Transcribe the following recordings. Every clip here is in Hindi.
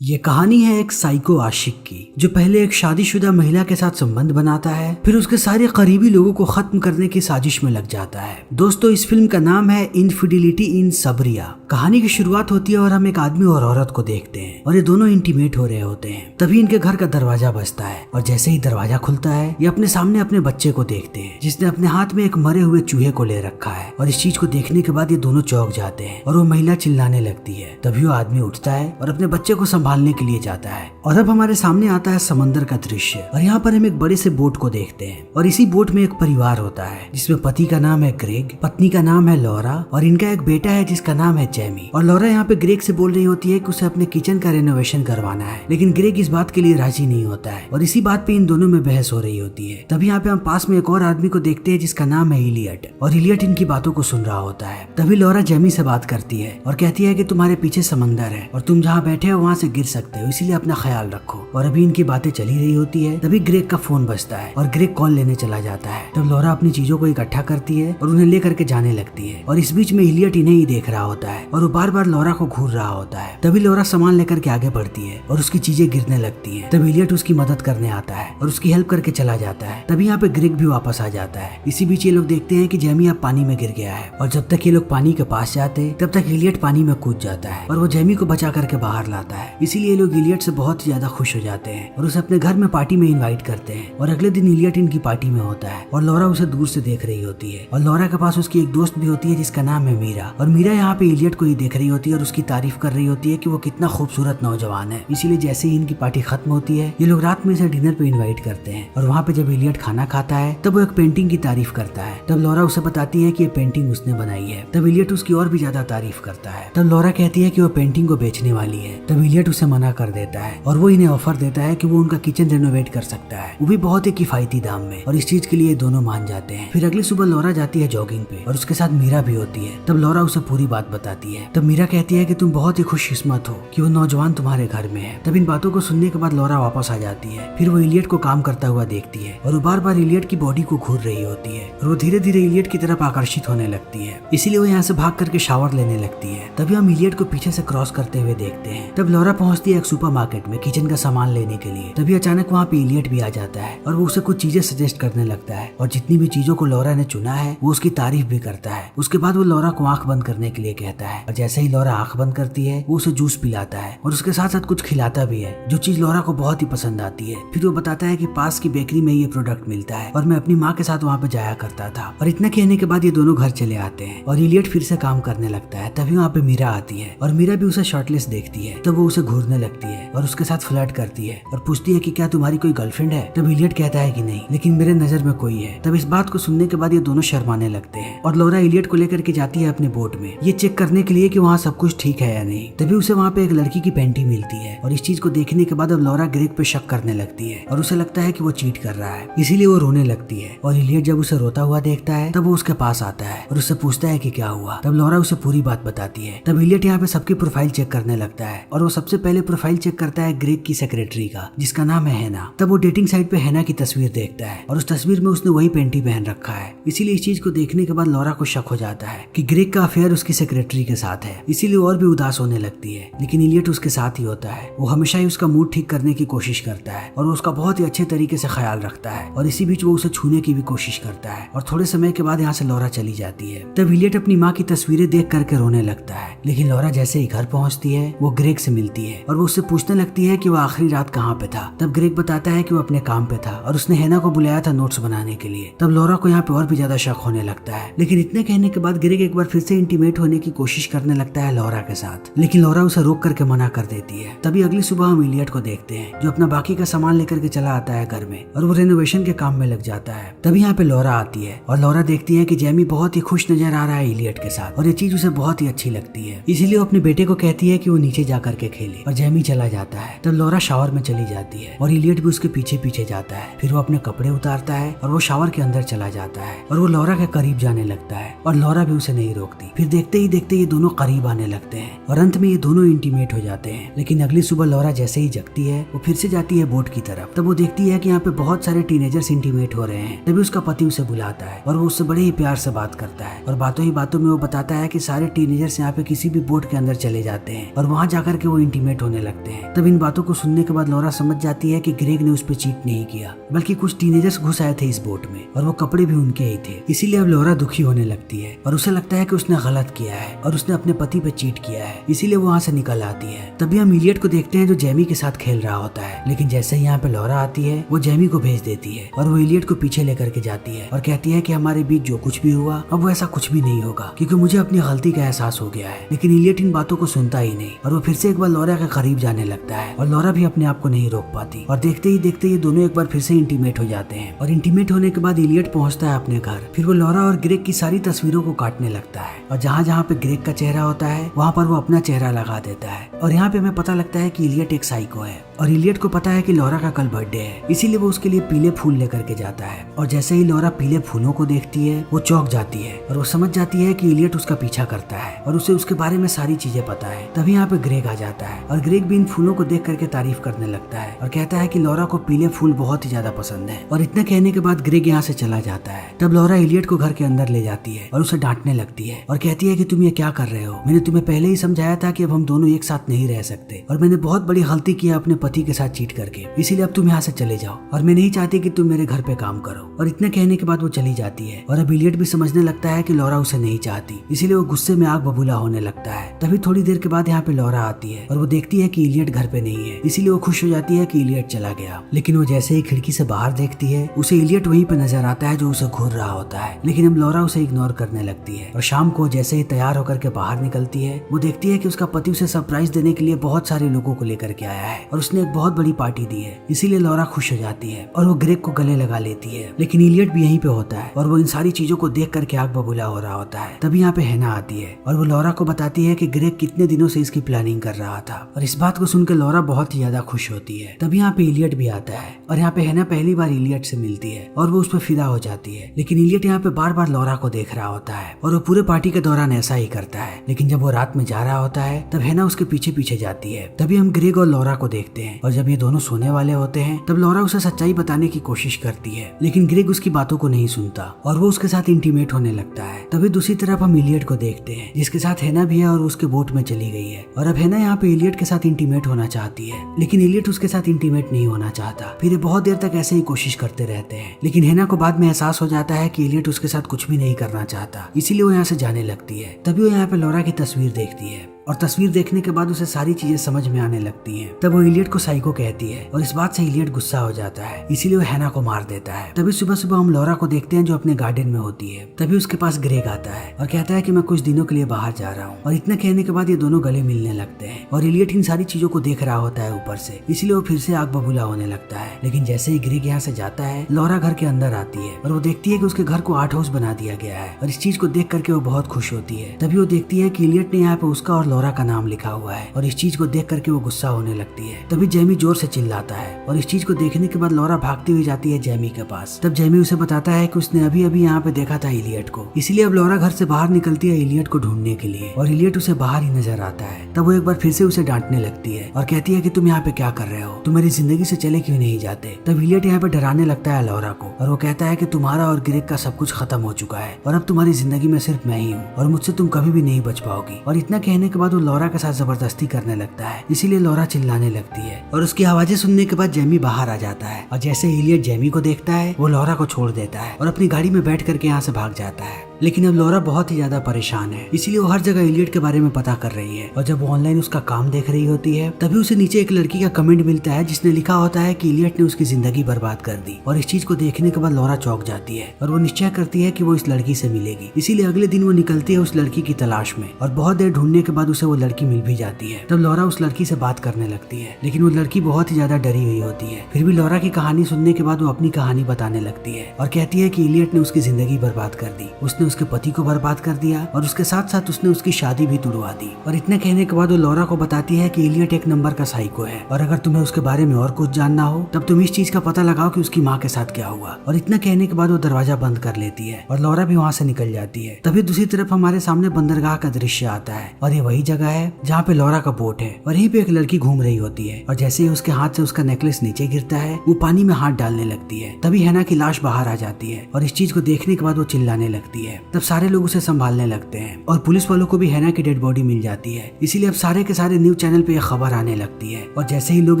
ये कहानी है एक साइको आशिक की जो पहले एक शादीशुदा महिला के साथ संबंध बनाता है, फिर उसके सारे करीबी लोगों को खत्म करने की साजिश में लग जाता है। दोस्तों, इस फिल्म का नाम है इनफिडिलिटी इन सबरिया। कहानी की शुरुआत होती है और हम एक आदमी और औरत को देखते हैं और ये दोनों इंटीमेट हो रहे होते हैं। तभी इनके घर का दरवाजा बजता है और जैसे ही दरवाजा खुलता है ये अपने सामने अपने बच्चे को देखते हैं जिसने अपने हाथ में एक मरे हुए चूहे को ले रखा है। और इस चीज को देखने के बाद ये दोनों चौंक जाते हैं और वो महिला चिल्लाने लगती है। तभी वो आदमी उठता है और अपने बच्चे को संभालने के लिए जाता है। और अब हमारे सामने आता है समंदर का दृश्य और यहाँ पर हम एक बड़े से बोट को देखते हैं और इसी बोट में एक परिवार होता है जिसमें पति का नाम है ग्रेग, पत्नी का नाम है लॉरा और इनका एक बेटा है जिसका नाम है जेमी। और लॉरा यहाँ पे ग्रेग से बोल रही होती है कि उसे अपने किचन का रेनोवेशन करवाना है, लेकिन ग्रेग इस बात के लिए राजी नहीं होता है और इसी बात पे इन दोनों में बहस हो रही होती है। तभी यहाँ पे हम पास में एक और आदमी को देखते हैं जिसका नाम है इलियट और इलियट इनकी बातों को सुन रहा होता है। तभी लॉरा जेमी से बात करती है और कहती है कि तुम्हारे पीछे समंदर है और तुम जहाँ बैठे हो वहाँ से गिर सकते हो, इसीलिए अपना ख्याल रखो। और अभी इनकी बातें चली रही होती है तभी ग्रेग का फोन बजता है और ग्रेग कॉल लेने चला जाता है। तब लॉरा अपनी चीजों को इकट्ठा करती है और उन्हें लेकर के जाने लगती है और इस बीच में इलियट इन्हें ही देख रहा होता है और वो बार बार लॉरा को घूर रहा होता है। तभी लॉरा सामान लेकर के आगे बढ़ती है और उसकी चीजें गिरने लगती है। तब इलियट उसकी मदद करने आता है और उसकी हेल्प करके चला जाता है। तभी यहाँ पे ग्रेग भी वापस आ जाता है। इसी बीच ये लोग देखते हैं कि जेमी अब पानी में गिर गया है और जब तक ये लोग पानी के पास जाते तब तक इलियट पानी में कूद जाता है और वो जेमी को बचा करके बाहर लाता है। इसीलिए ये लोग इलियट से बहुत ज्यादा खुश हो जाते हैं और उसे अपने घर में पार्टी में इनवाइट करते हैं। और अगले दिन इलियट इनकी पार्टी में होता है और लॉरा उसे दूर से देख रही होती है और लॉरा के पास उसकी एक दोस्त भी होती है जिसका नाम है मीरा। और मीरा यहाँ पे इलियट को ही देख रही होती है और उसकी तारीफ कर रही होती है कि वो कितना खूबसूरत नौजवान है। इसीलिए जैसे ही इनकी पार्टी खत्म होती है ये लोग रात में इसे डिनर पे इन्वाइट करते हैं और वहाँ पे जब इलियट खाना खाता है तब वो एक पेंटिंग की तारीफ करता है। तब लॉरा उसे बताती है कि ये पेंटिंग उसने बनाई है। तब इलियट उसकी और भी ज्यादा तारीफ करता है। तब लॉरा कहती है कि वो पेंटिंग को बेचने वाली है। तब इलियट उसे मना कर देता है और वो इन्हें ऑफर देता है कि वो उनका किचन रेनोवेट कर सकता है, वो भी बहुत ही किफायती दाम में। और इस चीज के लिए दोनों मान जाते हैं। फिर अगली सुबह लॉरा जाती है जॉगिंग पे और उसके साथ मीरा भी होती है। तब लॉरा उसे पूरी बात बताती है। तब मीरा कहती है कि तुम बहुत ही खुशकिस्मत हो कि वो नौजवान तुम्हारे घर में है। तब इन बातों को सुनने के बाद लॉरा वापस आ जाती है। फिर वो इलियट को काम करता हुआ देखती है और वो बार बार इलियट की बॉडी को घूर रही होती है और वो धीरे धीरे इलियट की तरफ आकर्षित होने लगती है। इसीलिए वो यहाँ से भाग करके शावर लेने लगती है। तभी हम इलियट को पीछे से क्रॉस करते हुए देखते हैं। तब लॉरा पहुंचती है एक सुपरमार्केट में किचन का सामान लेने के लिए। तभी अचानक वहाँ पे इलियट भी आ जाता है और वो उसे कुछ चीजें सजेस्ट करने लगता है और जितनी भी चीजों को लॉरा ने चुना है वो उसकी तारीफ भी करता है। उसके बाद वो लॉरा को आंख बंद करने के लिए कहता है और जैसे ही लॉरा आंख बंद करती है वो उसे जूस पिलाता है और उसके साथ साथ कुछ खिलाता भी है जो चीज लॉरा को बहुत ही पसंद आती है। फिर वो बताता है कि पास की बेकरी में ये प्रोडक्ट मिलता है और मैं अपनी माँ के साथ वहाँ पे जाया करता था। और इतना कहने के बाद ये दोनों घर चले आते हैं और इलियट फिर से काम करने लगता है। तभी वहाँ पे मीरा आती है और मीरा भी उसे शर्टलेस देखती है। तब वो उसे घूरने लगती है और उसके साथ फ्लर्ट करती है और पूछती है कि क्या तुम्हारी कोई गर्लफ्रेंड है। तब इलियट कहता है कि नहीं, लेकिन मेरे नजर में कोई है। तब इस बात को सुनने के बाद ये दोनों शर्माने लगते हैं और लॉरा इलियट को लेकर के जाती है अपने बोट में ये चेक करने के लिए कि वहाँ सब कुछ ठीक है या नहीं। तभी उसे वहाँ पे एक लड़की की पेंटिंग मिलती है और इस चीज को देखने के बाद अब लॉरा ग्रेग पे शक करने लगती है और उसे लगता है कि वो चीट कर रहा है, इसीलिए वो रोने लगती है। और इलियट जब उसे रोता हुआ देखता है तब वो उसके पास आता है और उससे पूछता है कि क्या हुआ। तब लॉरा उसे पूरी बात बताती है। तब इलियट यहाँ पे सबकी प्रोफाइल चेक करने लगता है और वो सबसे पहले प्रोफाइल चेक करता है ग्रेग की सेक्रेटरी का जिसका नाम है हैना। तब वो डेटिंग साइट पे हैना की तस्वीर देखता है और उस तस्वीर में उसने वही पेंटिंग पहन रखा है। इसीलिए इस चीज को देखने के बाद लॉरा को शक हो जाता है कि ग्रेग का अफेयर उसकी सेक्रेटरी के साथ है। इसीलिए और भी उदास होने लगती है, लेकिन इलियट उसके साथ ही होता है। वो हमेशा ही उसका मूड ठीक करने की कोशिश करता है और वो उसका बहुत ही अच्छे तरीके से ख्याल रखता है और इसी बीच वो उसे छूने की भी कोशिश करता है। और थोड़े समय के बाद यहाँ से लॉरा चली जाती है। तब इलियट अपनी माँ की तस्वीरें देख करके रोने लगता है, लेकिन लॉरा जैसे ही घर पहुँचती है वो ग्रेग से मिलती है और वो उससे पूछने लगती है कि वो आखिरी रात कहाँ पे था। तब ग्रेग बताता है कि वो अपने काम पे था और उसने हैना को बुलाया था नोट्स बनाने के लिए। तब लॉरा को यहाँ पे और भी ज्यादा शक होने लगता है, लेकिन इतने कहने के बाद ग्रेग एक बार फिर से इंटीमेट होने की कोशिश करने लगता है लॉरा के साथ, लेकिन लॉरा उसे रोक करके मना कर देती है। तभी अगली सुबह हम इलियट को देखते हैं जो अपना बाकी का सामान लेकर के चला आता है घर में और वो रेनोवेशन के काम में लग जाता है। तभी यहाँ पे लॉरा आती है और लॉरा देखती है कि जेमी बहुत ही खुश नजर आ रहा है इलियट के साथ और ये चीज उसे बहुत ही अच्छी लगती है। इसीलिए वो अपने बेटे को कहती है कि वो नीचे जा करके खेले और जेमी चला जाता है। तब लॉरा शावर में चली जाती है और इलियट भी उसके पीछे पीछे जाता है। फिर वो अपने कपड़े उतारता है और वो शावर के अंदर चला जाता है और वो लॉरा के करीब जाने लगता है और लॉरा भी उसे नहीं रोकती। फिर देखते ही देखते ये दोनों करीब आने लगते हैं और अंत में ये दोनों इंटीमेट हो जाते हैं। लेकिन अगली सुबह लॉरा जैसे ही जगती है वो फिर से जाती है बोट की तरफ। तब वो देखती है कि यहाँ पे बहुत सारे टीनेजर्स इंटीमेट हो रहे हैं। तभी उसका पति उसे बुलाता है और वो उससे बड़े ही प्यार से बात करता है और बातों ही बातों में वो बताता है कि सारे टीनेजर्स यहाँ पे किसी भी बोट के अंदर चले जाते हैं और वहाँ जाकर के वो इंटीमेट इंटीमेट होने लगते हैं। तब इन बातों को सुनने के बाद लॉरा समझ जाती है कि ग्रेग ने उस पर चीट नहीं किया, बल्कि कुछ टीनेजर्स घुस आए थे इस बोट में और वो कपड़े भी उनके ही थे। इसीलिए अब लॉरा दुखी होने लगती है और उसे लगता है कि उसने गलत किया है और उसने अपने पति पे चीट किया है, इसीलिए वो वहाँ से निकल आती है। तभी हम इलियट को देखते हैं जो जेमी के साथ खेल रहा होता है, लेकिन जैसे ही यहाँ पे लॉरा आती है वो जेमी को भेज देती है और वो इलियट को पीछे लेकर के जाती है और कहती है कि हमारे बीच जो कुछ भी हुआ अब वो ऐसा कुछ भी नहीं होगा, क्योंकि मुझे अपनी गलती का एहसास हो गया है। लेकिन इलियट इन बातों को सुनता ही नहीं और वो फिर से एक बार लॉरा के करीब जाने लगता है और लॉरा भी अपने आप को नहीं रोक पाती और देखते ही देखते ये दोनों एक बार फिर से इंटीमेट हो जाते हैं। और इंटीमेट होने के बाद इलियट पहुंचता है अपने घर। फिर वो लॉरा और ग्रेग की सारी तस्वीरों को काटने लगता है और जहाँ जहाँ पे ग्रेग का चेहरा होता है वहाँ पर वो अपना चेहरा लगा देता है। और यहाँ पे हमें पता लगता है कि इलियट एक साइको है और इलियट को पता है कि लॉरा का कल बर्थडे है, इसीलिए वो उसके लिए पीले फूल लेकर के जाता है। और जैसे ही लॉरा पीले फूलों को देखती है वो चौंक जाती है और वो समझ जाती है कि इलियट उसका पीछा करता है और उसे उसके बारे में सारी चीजें पता है। तभी यहाँ पे ग्रेग आ जाता है और ग्रेग भी इन फूलों को देख करके तारीफ करने लगता है और कहता है कि लॉरा को पीले फूल बहुत ही ज्यादा पसंद है। और इतना कहने के बाद ग्रेग यहाँ से चला जाता है। तब लॉरा इलियट को घर के अंदर ले जाती है और उसे डांटने लगती है और कहती है कि तुम ये क्या कर रहे हो, मैंने तुम्हें पहले ही समझाया था कि अब हम दोनों एक साथ नहीं रह सकते और मैंने बहुत बड़ी गलती की अपने पति के साथ चीट करके, इसीलिए अब तुम यहाँ से चले जाओ और मैं नहीं चाहती कि तुम मेरे घर पे काम करो। और इतना कहने के बाद वो चली जाती है और अब इलियट भी समझने लगता है कि लॉरा उसे नहीं चाहती, इसीलिए वो गुस्से में आग बबूला होने लगता है। तभी थोड़ी देर के बाद यहाँ पे लॉरा आती है और वो देखती है कि इलियट घर पे नहीं है, इसीलिए वो खुश हो जाती है कि इलियट चला गया। लेकिन वो जैसे ही खिड़की से बाहर देखती है उसे इलियट वहीं पे नजर आता है जो उसे घूर रहा होता है, लेकिन अब लॉरा उसे इग्नोर करने लगती है। और शाम को जैसे ही तैयार होकर के बाहर निकलती है वो देखती है कि उसका पति उसे सरप्राइज देने के लिए बहुत सारे लोगों को लेकर के आया है और उसने एक बहुत बड़ी पार्टी दी है, इसीलिए लॉरा खुश हो जाती है और वो ग्रेग को गले लगा लेती है। लेकिन इलियट भी यहीं पे होता है और वो इन सारी चीजों को देख करके आग बबूला हो रहा होता है। तभी यहाँ पे हैना आती है और वो लॉरा को बताती है कि ग्रेग कितने दिनों से इसकी प्लानिंग कर रहा था और इस बात को सुनकर लॉरा बहुत ही ज्यादा खुश होती है। तभी यहाँ पे इलियट भी आता है और यहाँ पे हैना पहली बार इलियट से मिलती है और वो उस पर फिदा हो जाती है। लेकिन इलियट यहाँ पे बार बार लॉरा को देख रहा होता है और वो पूरे पार्टी के दौरान ऐसा ही करता है। लेकिन जब वो रात में जा रहा होता है तब हैना उसके पीछे पीछे जाती है। तभी हम ग्रेग और लॉरा को देखते हैं और जब ये दोनों सोने वाले होते हैं तब लॉरा उसे सच्चाई बताने की कोशिश करती है, लेकिन ग्रेग उसकी बातों को नहीं सुनता और वो उसके साथ इंटीमेट होने लगता है। तभी दूसरी तरफ हम इलियट को देखते हैं जिसके साथ हैना भी है और उसके बोट में चली गई है और अब हैना यहाँ पे इलियट के साथ इंटीमेट होना चाहती है, लेकिन इलियट उसके साथ इंटीमेट नहीं होना चाहता। फिर ये बहुत देर तक ऐसे ही कोशिश करते रहते हैं, लेकिन हैना को बाद में एहसास हो जाता है कि इलियट उसके साथ कुछ भी नहीं करना चाहता, इसीलिए वो यहाँ से जाने लगती है। तभी वो यहाँ पे लॉरा की तस्वीर देखती है और तस्वीर देखने के बाद उसे सारी चीजें समझ में आने लगती हैं। तब वो इलियट को साइको कहती है और इस बात से इलियट गुस्सा हो जाता है, इसीलिए वो हैना को मार देता है। तभी सुबह सुबह हम लॉरा को देखते हैं जो अपने गार्डन में होती है। तभी उसके पास ग्रेग आता है और कहता है कि मैं कुछ दिनों के लिए बाहर जा रहा हूँ और इतना कहने के बाद ये दोनों गले मिलने लगते हैं और इलियट इन सारी चीजों को देख रहा होता है ऊपर से, इसलिए वो फिर से आग बबूला होने लगता है। लेकिन जैसे ही ग्रेग यहाँ से जाता है लॉरा घर के अंदर आती है और वो देखती है कि उसके घर को आर्ट हाउस बना दिया गया है और इस चीज को देख करके वो बहुत खुश होती है। तभी वो देखती है कि इलियट ने यहाँ पे उसका और लॉरा का नाम लिखा हुआ है और इस चीज को देख करके वो गुस्सा होने लगती है। तभी जेमी जोर से चिल्लाता है और इस चीज को देखने के बाद लॉरा भागती हुई जाती है जेमी के पास। तब जेमी उसे बताता है कि उसने अभी अभी यहाँ पे देखा था इलियट को, इसीलिए अब लॉरा घर से बाहर निकलती है इलियट को ढूंढने के लिए और इलियट उसे बाहर ही नजर आता है। तब वो एक बार फिर से उसे डांटने लगती है और कहती है कि तुम यहाँ पे क्या कर रहे हो, तुम मेरी जिंदगी से चले क्यों नहीं जाते। तब इलियट यहाँ पे डराने लगता है लॉरा को और वो कहता है कि तुम्हारा और ग्रेग का सब कुछ खत्म हो चुका है और अब तुम्हारी जिंदगी में सिर्फ मैं ही हूँ और मुझसे तुम कभी भी नहीं बच पाओगी। और इतना कहने के बाद वो लॉरा के साथ जबरदस्ती करने लगता है, इसीलिए लॉरा चिल्लाने लगती है और उसकी आवाजें सुनने के बाद जेमी बाहर आ जाता है और जैसे इलियट जेमी को देखता है वो लॉरा को छोड़ देता है और अपनी गाड़ी में बैठ करके यहाँ से भाग जाता है। लेकिन अब लॉरा बहुत ही ज्यादा परेशान है, इसीलिए वो हर जगह इलियट के बारे में पता कर रही है और जब वो ऑनलाइन उसका काम देख रही होती है तभी उसे नीचे एक लड़की का कमेंट मिलता है जिसने लिखा होता है कि इलियट ने उसकी जिंदगी बर्बाद कर दी। और इस चीज को देखने के बाद लॉरा चौंक जाती है और वो निश्चय करती है कि वो इस लड़की से मिलेगी, इसीलिए अगले दिन वो निकलती है उस लड़की की तलाश में और बहुत देर ढूंढने के बाद उसे वो लड़की मिल भी जाती है। तब लॉरा उस लड़की से बात करने लगती है, लेकिन वो लड़की बहुत ही ज्यादा डरी हुई होती है। फिर भी लॉरा की कहानी सुनने के बाद वो अपनी कहानी बताने लगती है और कहती है कि इलियट ने उसकी जिंदगी बर्बाद कर दी, उसने उसके पति को बर्बाद कर दिया और उसके साथ साथ उसने उसकी शादी भी तुड़वा दी। और इतने कहने के बाद वो लॉरा को बताती है कि इलियट एक नंबर का साइको है और अगर तुम्हें उसके बारे में और कुछ जानना हो तब तुम इस चीज का पता लगाओ कि उसकी माँ के साथ क्या हुआ। और इतना कहने के बाद वो दरवाजा बंद कर लेती है और लॉरा भी वहाँ से निकल जाती है। तभी दूसरी तरफ हमारे सामने बंदरगाह का दृश्य आता है और ये वही जगह है जहाँ पे लॉरा का बोट है और यहीं पे एक लड़की घूम रही होती है और जैसे ही उसके हाथ से उसका नेकलेस नीचे गिरता है वो पानी में हाथ डालने लगती है। तभी हैना की लाश बाहर आ जाती है और इस चीज को देखने के बाद वो चिल्लाने लगती है है। तब सारे लोग उसे संभालने लगते हैं और पुलिस वालों को भी हैना की डेड बॉडी मिल जाती है। इसीलिए अब सारे के सारे न्यूज चैनल पे यह खबर आने लगती है और जैसे ही लोग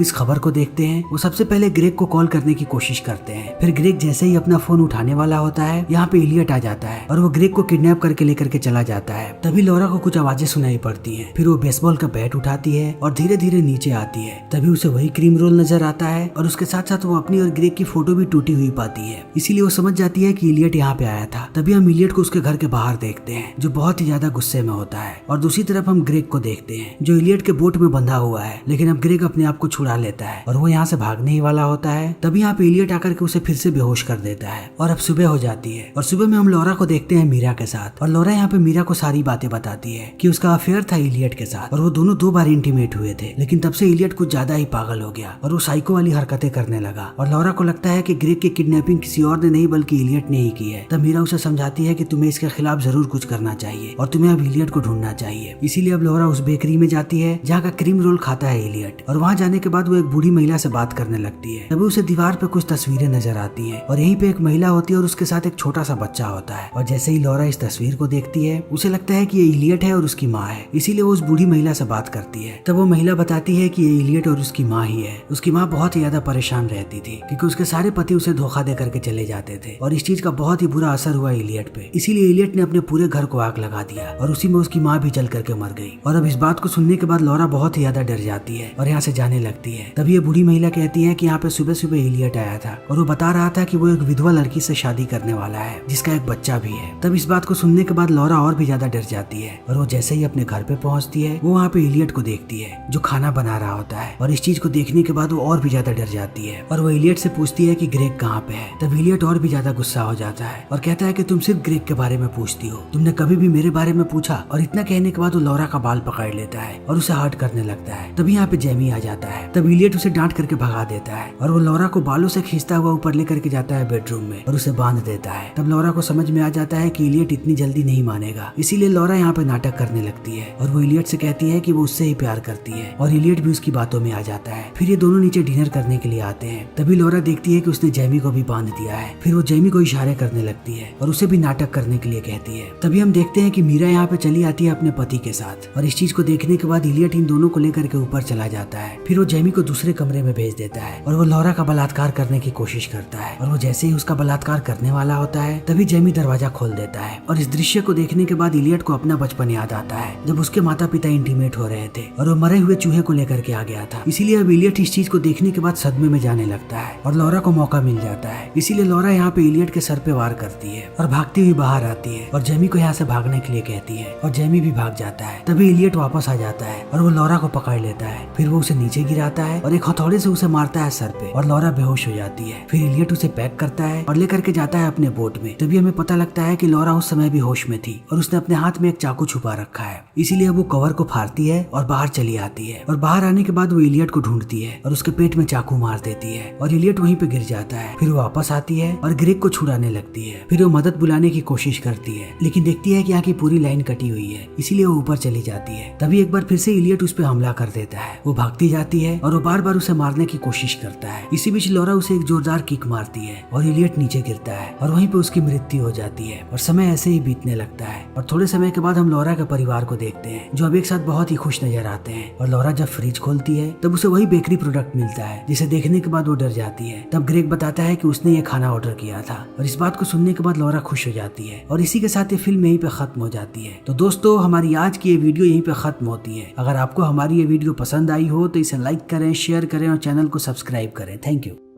इस खबर को देखते हैं वो सबसे पहले ग्रेग को कॉल करने की कोशिश करते हैं। फिर ग्रेग जैसे ही अपना फोन उठाने वाला होता है यहाँ पे इलियट आ जाता है और वो ग्रेग को किडनैप करके लेकर के चला जाता है। तभी लॉरा को कुछ आवाजें सुनाई पड़ती हैं। फिर वो बेसबॉल का बैट उठाती है और धीरे धीरे नीचे आती है। तभी उसे वही क्रीम रोल नजर आता है और उसके साथ साथ वो अपनी और ग्रेग की फोटो भी टूटी हुई पाती है। इसीलिए वो समझ जाती है कि इलियट यहाँ पे आया था। तभी हम इलियट को उसके घर के बाहर देखते हैं जो बहुत ही ज्यादा गुस्से में होता है और दूसरी तरफ हम ग्रेग को देखते हैं जो इलियट के बोट में बंधा हुआ है। लेकिन अब ग्रेग अपने आप को छुड़ा लेता है और वो यहाँ से भागने ही वाला होता है। तभी यहाँ पे इलियट आकर के उसे फिर से बेहोश कर देता है और अब सुबह हो जाती है और सुबह में हम लॉरा को देखते हैं मीरा के साथ और लॉरा यहाँ पे मीरा को सारी बातें बताती है कि उसका अफेयर था इलियट के साथ और वो दोनों 2 बार इंटीमेट हुए थे। लेकिन तब से इलियट कुछ ज्यादा ही पागल हो गया और वो साइको वाली हरकतें करने लगा और लॉरा को लगता है कि ग्रेग की किडनैपिंग किसी और ने नहीं बल्कि इलियट ने ही की है। तब मीरा उसे समझाती है कि तुम्हें इसके खिलाफ जरूर कुछ करना चाहिए और तुम्हें अब इलियट को ढूंढना चाहिए। इसीलिए अब लॉरा उस बेकरी में जाती है जहाँ का क्रीम रोल खाता है इलियट और वहाँ जाने के बाद वो एक बूढ़ी महिला से बात करने लगती है। तभी उसे दीवार पे कुछ तस्वीरें नजर आती हैं और यहीं पे एक महिला होती है और उसके साथ एक छोटा सा बच्चा होता है। और जैसे ही लॉरा इस तस्वीर को देखती है उसे लगता है कि ये इलियट है और उसकी माँ है। इसीलिए वो उस बूढ़ी महिला से बात करती है। तब वो महिला बताती है कि ये इलियट और उसकी माँ ही है। उसकी माँ बहुत ही ज्यादा परेशान रहती थी क्योंकि उसके सारे पति उसे धोखा दे करके चले जाते थे और इस चीज का बहुत ही बुरा असर हुआ इलियट पे। इसीलिए इलियट ने अपने पूरे घर को आग लगा दिया और उसी में उसकी माँ भी जल करके मर गई। और अब इस बात को सुनने के बाद लॉरा बहुत ही ज्यादा डर जाती है और यहाँ से जाने लगती है। तभी ये बूढ़ी महिला कहती है कि यहाँ पे सुबह सुबह इलियट आया था और वो बता रहा था कि वो एक विधवा लड़की से शादी करने वाला है जिसका एक बच्चा भी है। तब इस बात को सुनने के बाद लॉरा और भी ज्यादा डर जाती है और वो जैसे ही अपने घर पे पहुंचती है वो वहाँ पे इलियट को देखती है जो खाना बना रहा होता है और इस चीज को देखने के बाद वो और भी ज्यादा डर जाती है और वो इलियट से पूछती है कि ग्रेग कहाँ पे है। तब इलियट और भी ज्यादा गुस्सा हो जाता है और कहता है कि तुम सिर्फ ग्रेग के बारे में पूछती हो, तुमने कभी भी मेरे बारे में पूछा। और इतना कहने के बाद वो लॉरा का बाल पकड़ लेता है और उसे हर्ट करने लगता है। तभी यहाँ पे जेमी आ जाता है। तब इलियट उसे डांट करके भगा देता है और वो लॉरा को बालों से खींचता हुआ ऊपर लेकर के जाता है बेडरूम में और उसे बांध देता है। तब लॉरा को समझ में आ जाता है कि इलियट इतनी जल्दी नहीं मानेगा। इसीलिए लॉरा यहाँ पे नाटक करने लगती है और वो इलियट से कहती है कि वो उससे ही प्यार करती है और इलियट भी उसकी बातों में आ जाता है। फिर ये दोनों नीचे डिनर करने के लिए आते हैं। तभी लॉरा देखती है कि उसने जेमी को भी बांध दिया है। फिर वो जेमी को इशारे करने लगती है और उसे भी नाटक करने के लिए कहती है। तभी हम देखते हैं कि मीरा यहाँ पे चली आती है अपने पति के साथ और इस चीज को देखने के बाद इलियट इन दोनों को लेकर के ऊपर चला जाता है। फिर वो जेमी को दूसरे कमरे में भेज देता है और वो लॉरा का बलात्कार करने की कोशिश करता है और वो जैसे ही उसका बलात्कार करने वाला होता है तभी जेमी दरवाजा खोल देता है और इस दृश्य को देखने के बाद इलियट को अपना बचपन याद आता है जब उसके माता पिता इंटीमेट हो रहे थे और वो मरे हुए चूहे को लेकर के आ गया था। इसीलिए अब इलियट इस चीज को देखने के बाद सदमे में जाने लगता है और लॉरा को मौका मिल जाता है। इसीलिए लॉरा यहाँ पे इलियट के सर पे वार करती है और भागती हुई बाहर आती है और जेमी को यहाँ से भागने के लिए कहती है और जेमी भी भाग जाता है। तभी इलियट वापस आ जाता है और वो लॉरा को पकड़ लेता है। फिर वो उसे नीचे गिराता है और एक हथौड़े से उसे मारता है सर पे और लॉरा बेहोश हो जाती है। फिर इलियट उसे पैक करता है और लेकर के जाता है अपने बोट में। तभी हमें पता लगता है कि लॉरा उस समय भी होश में थी और उसने अपने हाथ में एक चाकू छुपा रखा है। इसीलिए वो कवर को फाड़ती है और बाहर चली आती है और बाहर आने के बाद वो इलियट को ढूंढती है और उसके पेट में चाकू मार देती है और इलियट वहीं पे गिर जाता है। फिर वो वापस आती है और ग्रेग को छुड़ाने लगती है। फिर वो मदद बुलाने की कोशिश करती है लेकिन देखती है कि यहाँ की पूरी लाइन कटी हुई है। इसीलिए वो ऊपर चली जाती है। तभी एक बार फिर से इलियट उस पर हमला कर देता है। वो भागती जाती है और वो बार बार उसे मारने की कोशिश करता है। इसी बीच लॉरा उसे एक जोरदार किक मारती है और इलियट नीचे गिरता है और वहीं पे उसकी मृत्यु हो जाती है और समय ऐसे ही बीतने लगता है। और थोड़े समय के बाद हम लॉरा के परिवार को देखते हैं जो अब एक साथ बहुत ही खुश नजर आते हैं। और लॉरा जब फ्रिज खोलती है तब उसे वही बेकरी प्रोडक्ट मिलता है जिसे देखने के बाद वो डर जाती है। तब ग्रेग बताता है कि उसने ये खाना ऑर्डर किया था और इस बात को सुनने के बाद लॉरा खुश हो जाती है और इसी के साथ ये फिल्म यहीं पे खत्म हो जाती है। तो दोस्तों हमारी आज की ये वीडियो यहीं पे खत्म होती है। अगर आपको हमारी ये वीडियो पसंद आई हो तो इसे लाइक करें, शेयर करें और चैनल को सब्सक्राइब करें। Thank you.